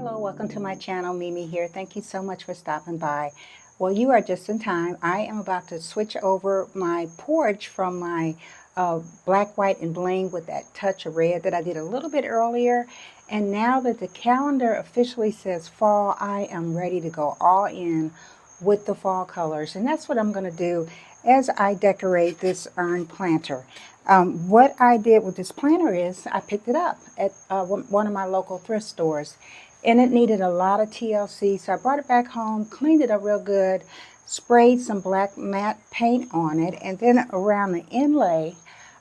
Hello, welcome to my channel. Mimi here. Thank you so much for stopping by. Well, you are just in time. I am about to switch over my porch from my black, white, and bling with that touch of red that I did a little bit earlier. And now that the calendar officially says fall, I am ready to go all in with the fall colors. And that's what I'm going to do as I decorate this urn planter. What I did with this planter is I picked it up at one of my local thrift stores. And it needed a lot of TLC, so I brought it back home, cleaned it up real good, sprayed some black matte paint on it, and then around the inlay,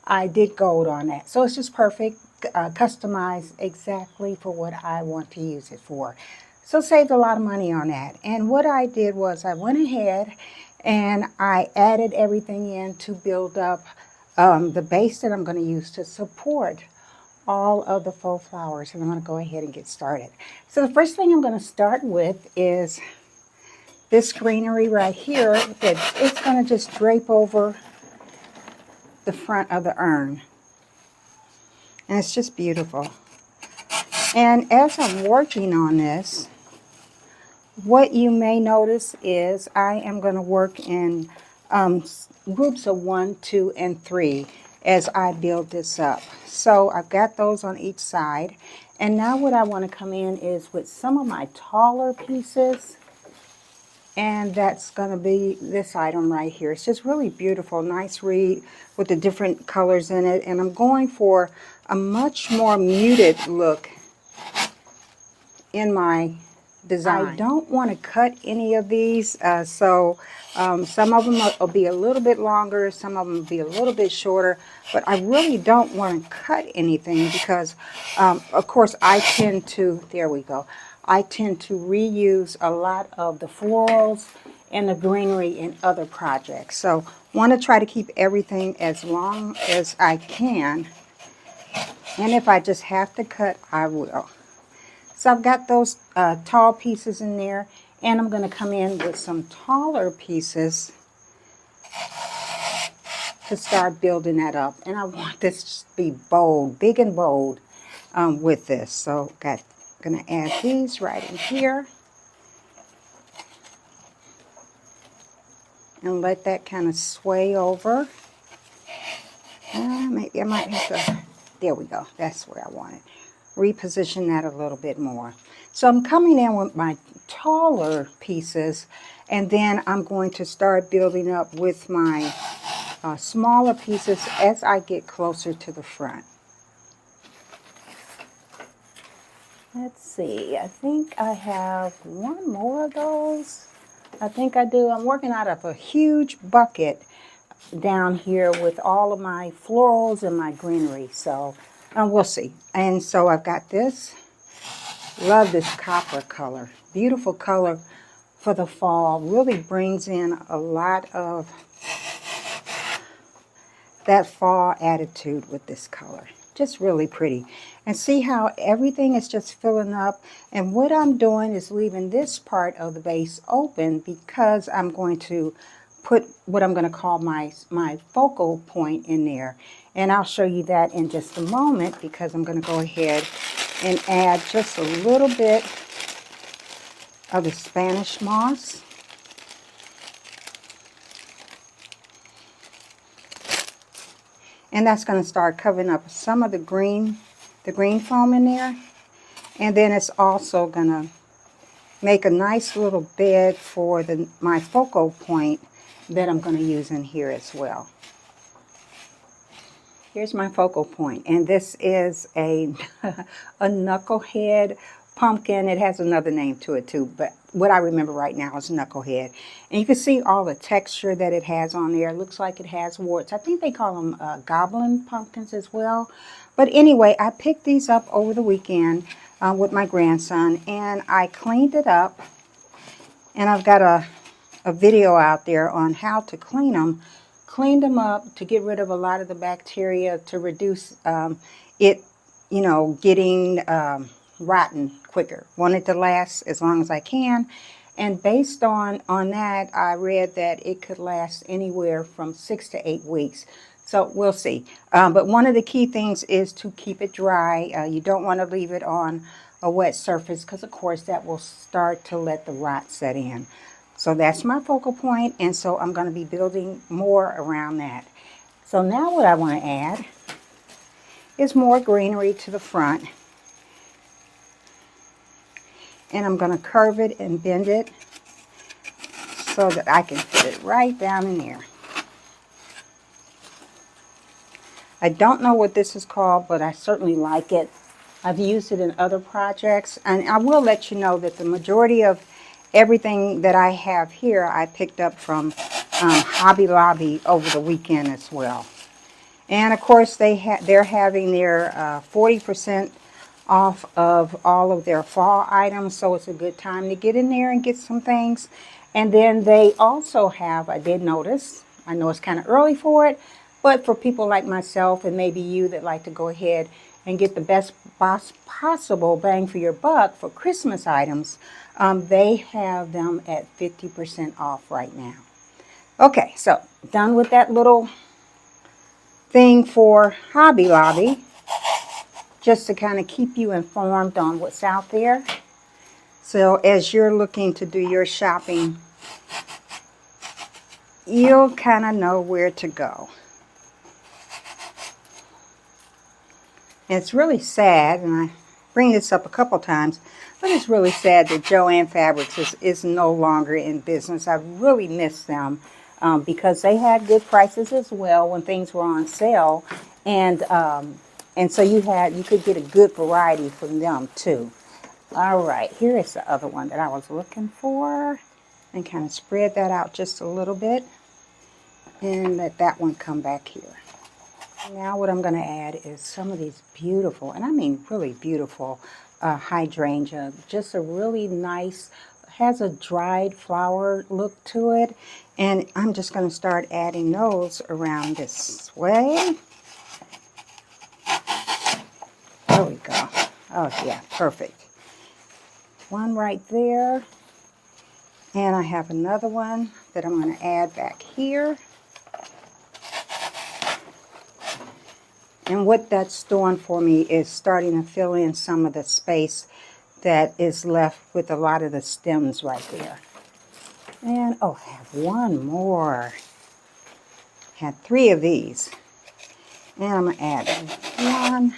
I did gold on that. So it's just perfect, customized exactly for what I want to use it for. So saved a lot of money on that. And what I did was I went ahead and I added everything in to build up the base that I'm going to use to support all of the faux flowers, and I'm going to go ahead and get started. So the first thing I'm going to start with is this greenery right here that it's going to just drape over the front of the urn, and it's just beautiful. And as I'm working on this, what you may notice is I am going to work in groups of 1, 2, and 3 as I build this up. So I've got those on each side. And now what I want to come in is with some of my taller pieces. And that's going to be this item right here. It's just really beautiful, nice reed with the different colors in it. And I'm going for a much more muted look in my design. I don't want to cut any of these, some of them will be a little bit longer, some of them will be a little bit shorter, but I really don't want to cut anything because, of course, I tend to reuse a lot of the florals and the greenery in other projects. So want to try to keep everything as long as I can, and if I just have to cut, I will. So I've got those tall pieces in there, and I'm going to come in with some taller pieces to start building that up. And I want this to be bold, big and bold with this. So going to add these right in here. And let that kind of sway over. Maybe I might have to, there we go, that's where I want it. Reposition that a little bit more. So I'm coming in with my taller pieces, and then I'm going to start building up with my smaller pieces as I get closer to the front. Let's see, I think I have one more of those. I think I do. I'm working out of a huge bucket down here with all of my florals and my greenery, so we'll see. And so I've got this. Love this copper color. Beautiful color for the fall. Really brings in a lot of that fall attitude with this color. Just really pretty. And see how everything is just filling up. And what I'm doing is leaving this part of the base open because I'm going to put what I'm going to call my focal point in there. And I'll show you that in just a moment because I'm going to go ahead and add just a little bit of the Spanish moss. And that's going to start covering up some of the green foam in there. And then it's also going to make a nice little bed for my focal point that I'm going to use in here as well. Here's my focal point, and this is a knucklehead pumpkin. It has another name to it too, but what I remember right now is knucklehead. And you can see all the texture that it has on there. It looks like it has warts. I think they call them goblin pumpkins as well. But anyway, I picked these up over the weekend with my grandson, and I cleaned it up. And I've got a video out there on how to clean them. Cleaned them up to get rid of a lot of the bacteria, to reduce it, getting rotten quicker. Want it to last as long as I can. And based on that, I read that it could last anywhere from 6 to 8 weeks. So we'll see. But one of the key things is to keep it dry. You don't want to leave it on a wet surface, because of course that will start to let the rot set in. So that's my focal point, and so I'm going to be building more around that. So now what I want to add is more greenery to the front. And I'm going to curve it and bend it so that I can fit it right down in there. I don't know what this is called, but I certainly like it. I've used it in other projects, and I will let you know that the majority of everything that I have here I picked up from Hobby Lobby over the weekend as well. And of course they're having their 40% off of all of their fall items, so it's a good time to get in there and get some things. And then they also have, I did notice, I know it's kind of early for it, but for people like myself and maybe you that like to go ahead and get the best possible bang for your buck for Christmas items, they have them at 50% off right now. Okay, so done with that little thing for Hobby Lobby, just to kind of keep you informed on what's out there. So as you're looking to do your shopping, you'll kind of know where to go. And it's really sad, and I bring this up a couple times, but it's really sad that Joann Fabrics is no longer in business. I really miss them because they had good prices as well when things were on sale, and so you could get a good variety from them too. All right, here is the other one that I was looking for, and kind of spread that out just a little bit, and let that one come back here. Now what I'm going to add is some of these beautiful, and I mean really beautiful, hydrangea. Just a really nice, has a dried flower look to it. And I'm just going to start adding those around this way. There we go. Oh yeah, perfect. One right there. And I have another one that I'm going to add back here. And what that's doing for me is starting to fill in some of the space that is left with a lot of the stems right there. And, oh, I have one more. Had 3 of these. And I'm going to add one.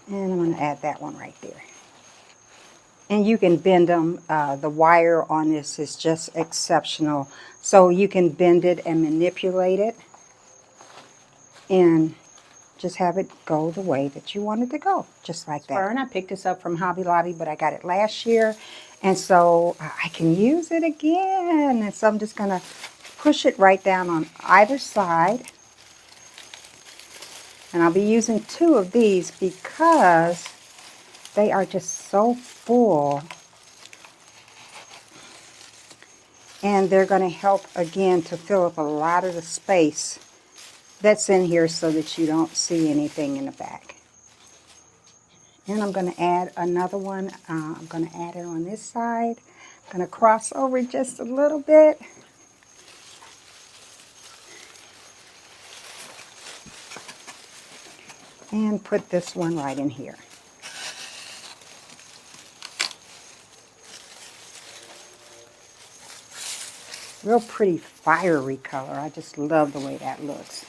And I'm going to add that one right there. And you can bend them. The wire on this is just exceptional. So you can bend it and manipulate it. And just have it go the way that you want it to go. Just like that. And I picked this up from Hobby Lobby, but I got it last year. And so I can use it again. And so I'm just going to push it right down on either side. And I'll be using 2 of these because they are just so full. And they're going to help, again, to fill up a lot of the space that's in here so that you don't see anything in the back. And I'm going to add another one. I'm going to add it on this side. I'm going to cross over just a little bit. And put this one right in here. Real pretty fiery color. I just love the way that looks.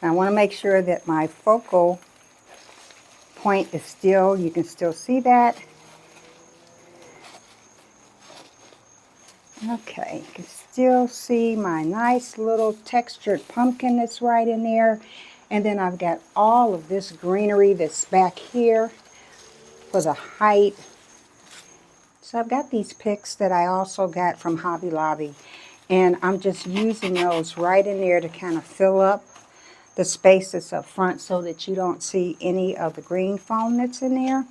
And I want to make sure that my focal point is still, you can still see that. Okay, you can still see my nice little textured pumpkin that's right in there. And then I've got all of this greenery that's back here for the height. So I've got these picks that I also got from Hobby Lobby. And I'm just using those right in there to kind of fill up the space that's up front so that you don't see any of the green foam that's in there.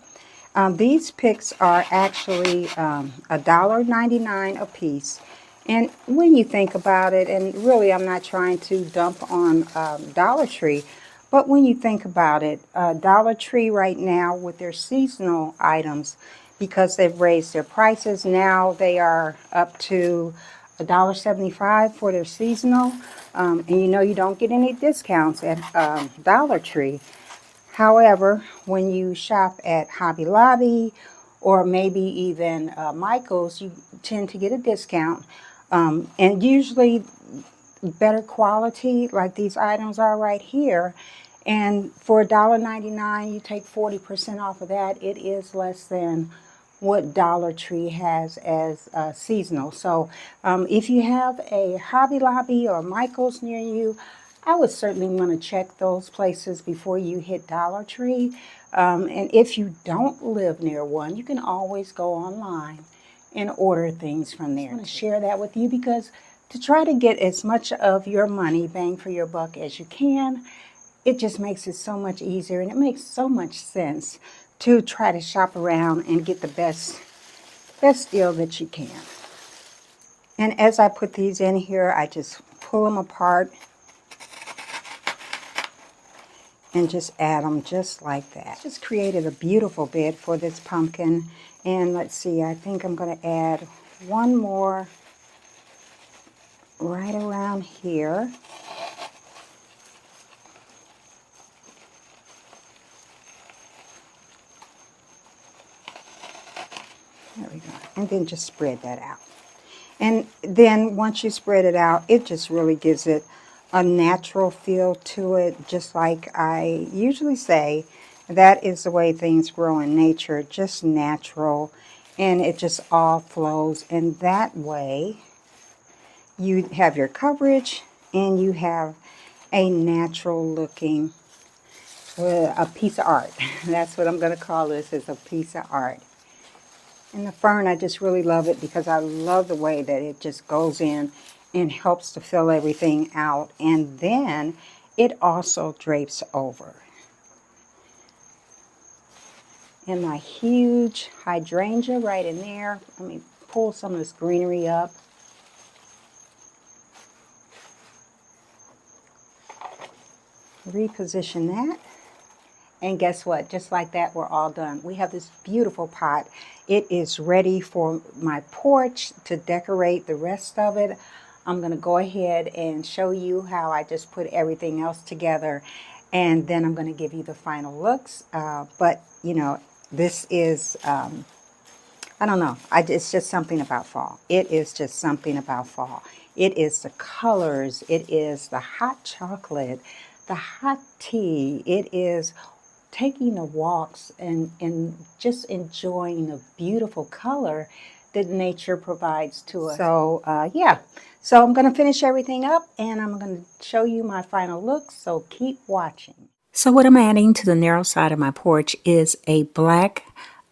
These picks are actually $1.99 a piece. And when you think about it, and really I'm not trying to dump on Dollar Tree, but when you think about it, Dollar Tree right now with their seasonal items, because they've raised their prices, now they are up to $1.75 for their seasonal. And you know you don't get any discounts at Dollar Tree. However, when you shop at Hobby Lobby or maybe even Michael's, you tend to get a discount. And usually better quality, like these items are right here. And for $1.99, you take 40% off of that. It is less than what Dollar Tree has as seasonal. So if you have a Hobby Lobby or Michael's near you, I would certainly want to check those places before you hit Dollar Tree. And if you don't live near one, you can always go online and order things from there. I want to share that with you because to try to get as much of your money, bang for your buck, as you can, it just makes it so much easier, and it makes so much sense to try to shop around and get the best deal that you can. And as I put these in here, I just pull them apart and just add them just like that. Just created a beautiful bed for this pumpkin. And let's see, I think I'm going to add one more right around here. There we go. And then just spread that out. And then once you spread it out, it just really gives it a natural feel to it. Just like I usually say, that is the way things grow in nature, just natural. And it just all flows. And that way, you have your coverage and you have a natural looking, a piece of art. That's what I'm going to call this, is a piece of art. And the fern, I just really love it because I love the way that it just goes in and helps to fill everything out. And then it also drapes over. And my huge hydrangea right in there. Let me pull some of this greenery up. Reposition that. And guess what? Just like that, we're all done. We have this beautiful pot. It is ready for my porch to decorate the rest of it. I'm going to go ahead and show you how I just put everything else together. And then I'm going to give you the final looks. But, you know, this is, I don't know. It's just something about fall. It is just something about fall. It is the colors. It is the hot chocolate, the hot tea. It is taking the walks and just enjoying the beautiful color that nature provides to us. So, yeah. So I'm going to finish everything up and I'm going to show you my final look. So keep watching. So what I'm adding to the narrow side of my porch is a black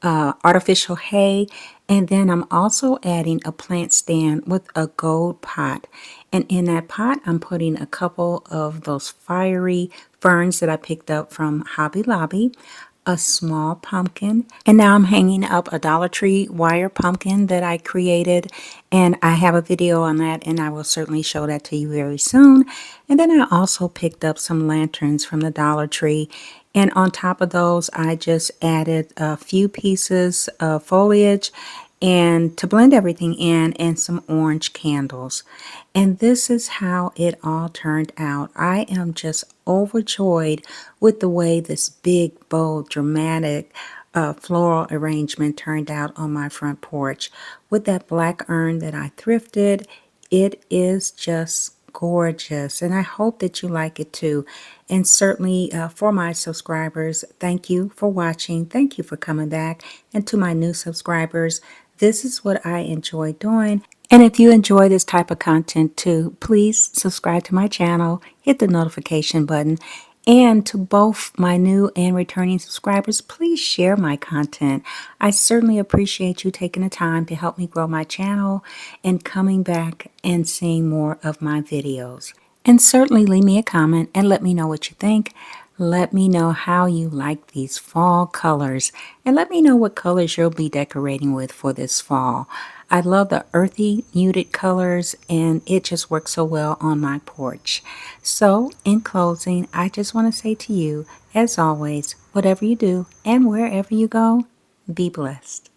artificial hay, and then I'm also adding a plant stand with a gold pot. And in that pot, I'm putting a couple of those fiery ferns that I picked up from Hobby Lobby, a small pumpkin, and now I'm hanging up a Dollar Tree wire pumpkin that I created, and I have a video on that, and I will certainly show that to you very soon. And then I also picked up some lanterns from the Dollar Tree, and on top of those I just added a few pieces of foliage and to blend everything in, and some orange candles. And this is how it all turned out. I am just overjoyed with the way this big, bold, dramatic floral arrangement turned out on my front porch. With that black urn that I thrifted, it is just gorgeous, and I hope that you like it too. And certainly for my subscribers, thank you for watching. Thank you for coming back. And to my new subscribers, this is what I enjoy doing. And if you enjoy this type of content too, please subscribe to my channel, hit the notification button, and to both my new and returning subscribers, please share my content. I certainly appreciate you taking the time to help me grow my channel and coming back and seeing more of my videos. And certainly leave me a comment and let me know what you think. Let me know how you like these fall colors, and let me know what colors you'll be decorating with for this fall. I love the earthy, muted colors, and it just works so well on my porch. So, in closing, I just want to say to you, as always, whatever you do and wherever you go, be blessed.